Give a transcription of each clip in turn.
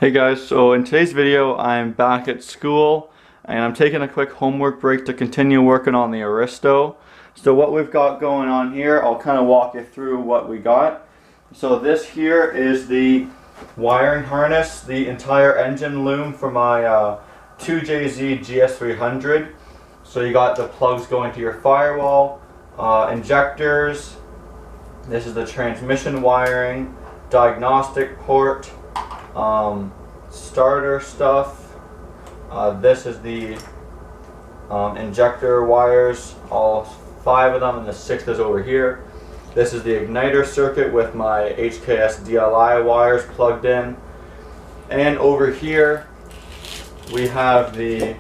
Hey guys, so in today's video I'm back at school and I'm taking a quick homework break to continue working on the Aristo. So what we've got going on here, I'll kind of walk you through what we got. So this here is the wiring harness, the entire engine loom for my 2JZGTE. So you got the plugs going to your firewall, injectors, this is the transmission wiring, diagnostic port, starter stuff. This is the injector wires, all 5 of them, and the 6th is over here. This is the igniter circuit with my HKS DLI wires plugged in. And over here we have the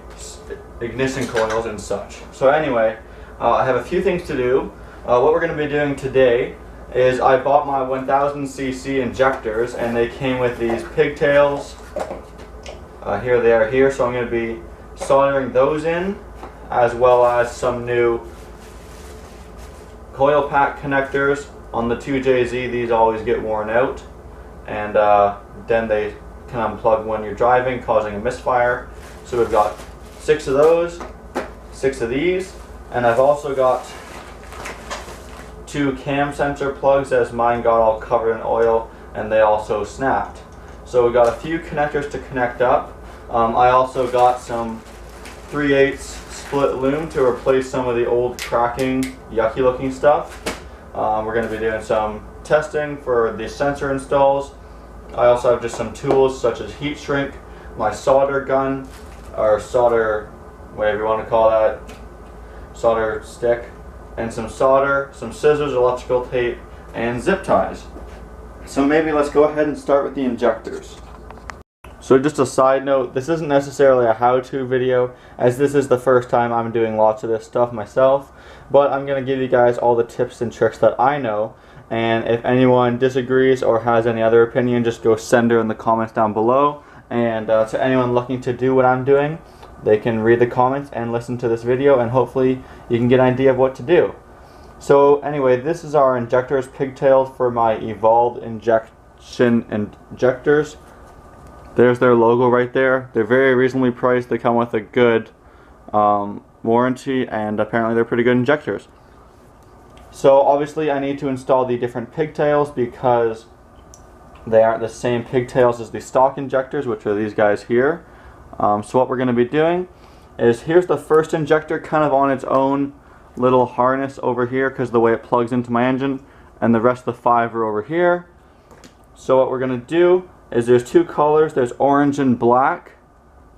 ignition coils and such. So anyway, I have a few things to do. What we're going to be doing today is I bought my 1000cc injectors and they came with these pigtails. Here they are here, so I'm going to be soldering those in, as well as some new coil pack connectors on the 2JZ. These always get worn out, and then they can unplug when you're driving, causing a misfire. So we've got 6 of those, 6 of these, and I've also got 2 cam sensor plugs, as mine got all covered in oil and they also snapped. So we got a few connectors to connect up. I also got some 3/8 split loom to replace some of the old cracking, yucky looking stuff. We're going to be doing some testing for the sensor installs. I also have just some tools such as heat shrink, my solder gun, or solder, whatever you want to call that, solder stick, and some solder, some scissors, electrical tape, and zip ties. So maybe let's go ahead and start with the injectors. So just a side note, this isn't necessarily a how-to video, as this is the first time I'm doing lots of this stuff myself, but I'm going to give you guys all the tips and tricks that I know, and if anyone disagrees or has any other opinion, just go send her in the comments down below. And to anyone looking to do what I'm doing, they can read the comments and listen to this video, and hopefully you can get an idea of what to do. So anyway, this is our injectors, pigtails for my Evolved injection injectors. There's their logo right there. They're very reasonably priced. They come with a good warranty, and apparently they're pretty good injectors. So obviously I need to install the different pigtails because they aren't the same pigtails as the stock injectors, which are these guys here. So what we're going to be doing is, here's the first injector kind of on its own little harness over here because the way it plugs into my engine, and the rest of the 5 are over here. So what we're going to do is, there's 2 colors, there's orange and black,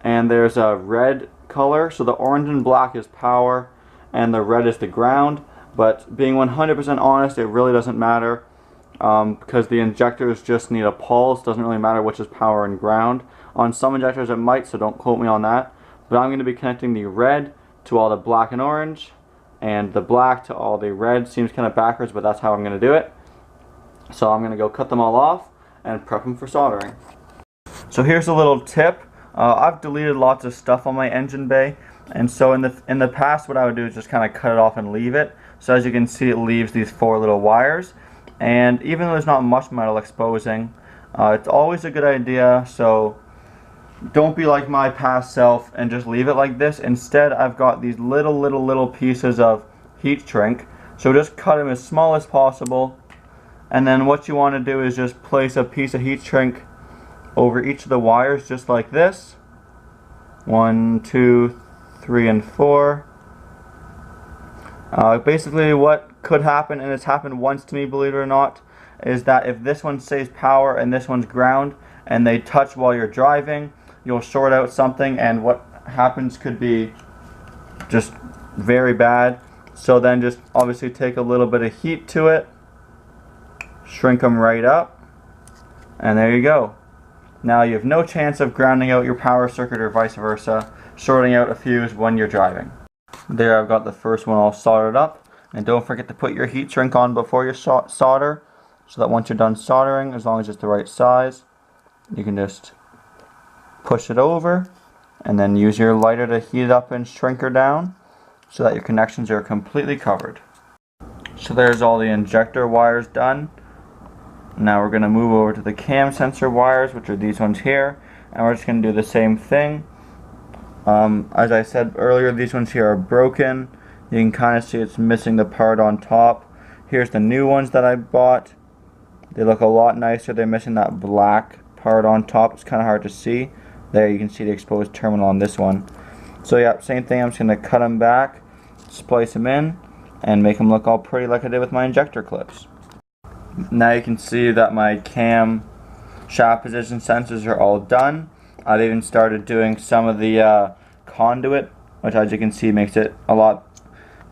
and there's a red color. So the orange and black is power and the red is the ground, but being 100% honest, it really doesn't matter because the injectors just need a pulse. Doesn't really matter which is power and ground. On some injectors it might, so don't quote me on that. But I'm going to be connecting the red to all the black and orange, and the black to all the red. Seems kind of backwards, but that's how I'm going to do it. So I'm going to go cut them all off and prep them for soldering. So here's a little tip. I've deleted lots of stuff on my engine bay, and so in the past what I would do is just kind of cut it off and leave it. So as you can see, it leaves these 4 little wires, and even though there's not much metal exposing, it's always a good idea. So don't be like my past self and just leave it like this. Instead, I've got these little pieces of heat shrink, so just cut them as small as possible. And then what you want to do is just place a piece of heat shrink over each of the wires, just like this. 1, 2, 3, and 4. Basically what could happen, and it's happened once to me, believe it or not, is that if this one says power and this one's ground and they touch while you're driving, you'll short out something, and what happens could be just very bad. So then just obviously take a little bit of heat to it, shrink them right up, and there you go. Now you have no chance of grounding out your power circuit or vice versa, shorting out a fuse when you're driving. There, I've got the first one all soldered up, and don't forget to put your heat shrink on before you solder, so that once you're done soldering, as long as it's the right size, you can just push it over and then use your lighter to heat it up and shrink her down so that your connections are completely covered. So there's all the injector wires done. Now we're going to move over to the cam sensor wires, which are these ones here. and we're just going to do the same thing. As I said earlier, these ones here are broken. You can kind of see it's missing the part on top. Here's the new ones that I bought. They look a lot nicer. They're missing that black part on top. It's kind of hard to see. There you can see the exposed terminal on this one. So yeah, same thing. I'm just going to cut them back, splice them in, and make them look all pretty like I did with my injector clips. Now you can see that my cam shaft position sensors are all done. I've even started doing some of the conduit, which as you can see makes it a lot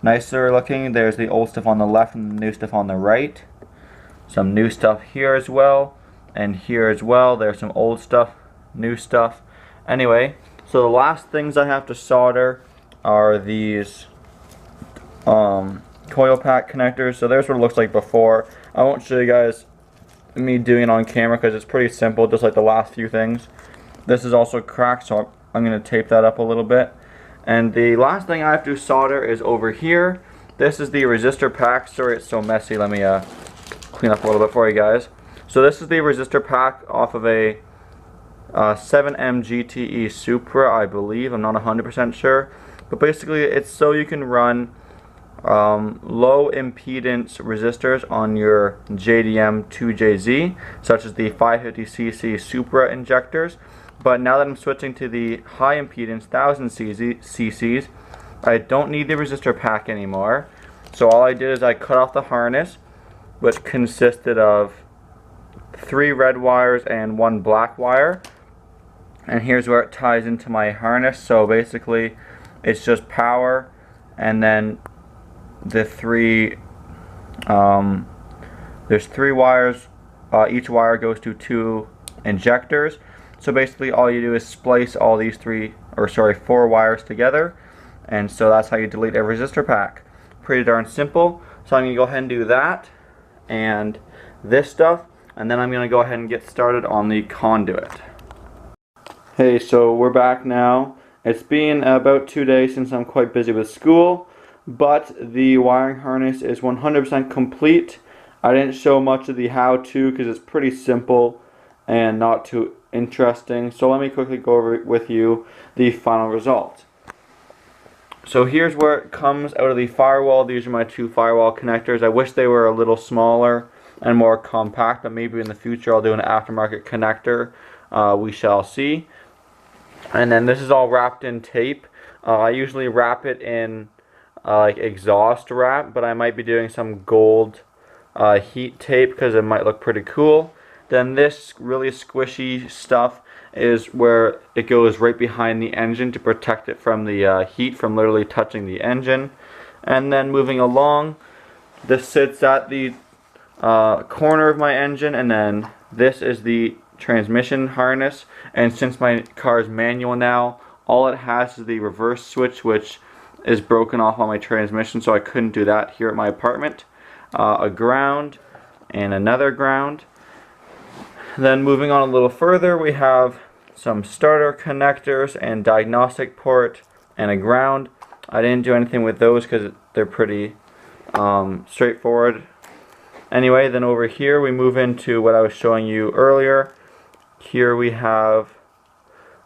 nicer looking. There's the old stuff on the left and the new stuff on the right. Some new stuff here as well, and here as well. There's some old stuff, new stuff. Anyway, so the last things I have to solder are these coil pack connectors. So there's what it looks like before. I won't show you guys me doing it on camera because it's pretty simple, just like the last few things. This is also cracked, so I'm going to tape that up a little bit. And the last thing I have to solder is over here. This is the resistor pack. Sorry it's so messy. Let me clean up a little bit for you guys. So this is the resistor pack off of a 7JZGTE Supra, I believe. I'm not 100% sure. But basically it's so you can run low impedance resistors on your JDM 2JZ, such as the 550cc Supra injectors. But now that I'm switching to the high impedance 1000 cc's, I don't need the resistor pack anymore. So all I did is I cut off the harness, which consisted of 3 red wires and 1 black wire. And here's where it ties into my harness. So basically it's just power, and then the there's 3 wires. Each wire goes to 2 injectors. So basically all you do is splice all these 4 wires together, and so that's how you delete a resistor pack. Pretty darn simple. So I'm going to go ahead and do that and this stuff, and then I'm going to go ahead and get started on the conduit. Hey, so we're back now. It's been about 2 days since I'm quite busy with school, but the wiring harness is 100% complete. I didn't show much of the how-to because it's pretty simple and not too interesting. So let me quickly go over with you the final result. So here's where it comes out of the firewall. These are my 2 firewall connectors. I wish they were a little smaller and more compact, but maybe in the future I'll do an aftermarket connector. We shall see. And then this is all wrapped in tape. I usually wrap it in like exhaust wrap, but I might be doing some gold heat tape because it might look pretty cool. Then this really squishy stuff is where it goes right behind the engine to protect it from the heat from literally touching the engine. And then moving along, this sits at the corner of my engine, and then this is the transmission harness. And since my car is manual now, all it has is the reverse switch, which is broken off on my transmission, so I couldn't do that here at my apartment. A ground and another ground. Then moving on a little further, we have some starter connectors and diagnostic port and a ground. I didn't do anything with those because they're pretty straightforward. Anyway, then over here we move into what I was showing you earlier. Here we have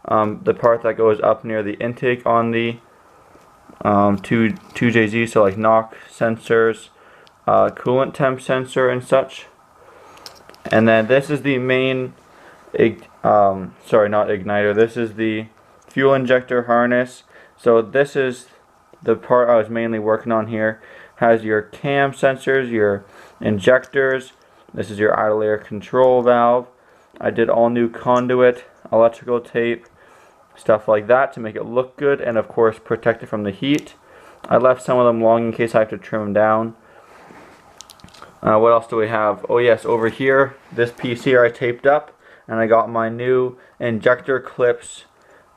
the part that goes up near the intake on the 2JZ, so like knock sensors, coolant temp sensor and such. And then this is the main, sorry, not igniter, this is the fuel injector harness. So this is the part I was mainly working on here. Has your cam sensors, your injectors, this is your idle air control valve. I did all new conduit, electrical tape, stuff like that to make it look good, and of course protect it from the heat. I left some of them long in case I have to trim them down. What else do we have? Oh yes, over here, this piece here I taped up, and I got my new injector clips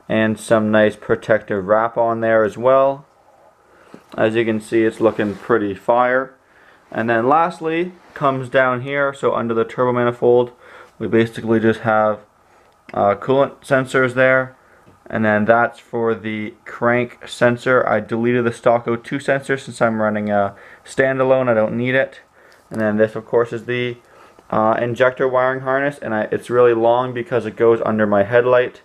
and some nice protective wrap on there as well. As you can see, it's looking pretty fire. And then lastly, comes down here, so under the turbo manifold, we basically just have coolant sensors there. And then that's for the crank sensor. I deleted the stock O2 sensor since I'm running a standalone. I don't need it. And then this, of course, is the injector wiring harness, and it's really long because it goes under my headlight.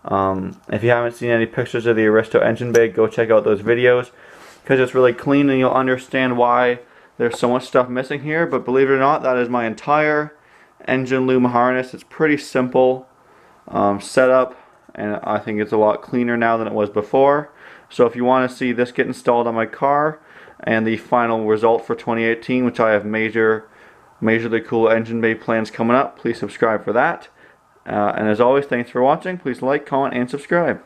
If you haven't seen any pictures of the Resistor engine bay, go check out those videos, because it's really clean and you'll understand why there's so much stuff missing here. But believe it or not, that is my entire engine loom harness. It's pretty simple setup, and I think it's a lot cleaner now than it was before. So if you want to see this get installed on my car and the final result for 2018, which I have majorly cool engine bay plans coming up, please subscribe for that. And as always, thanks for watching. Please like, comment, and subscribe.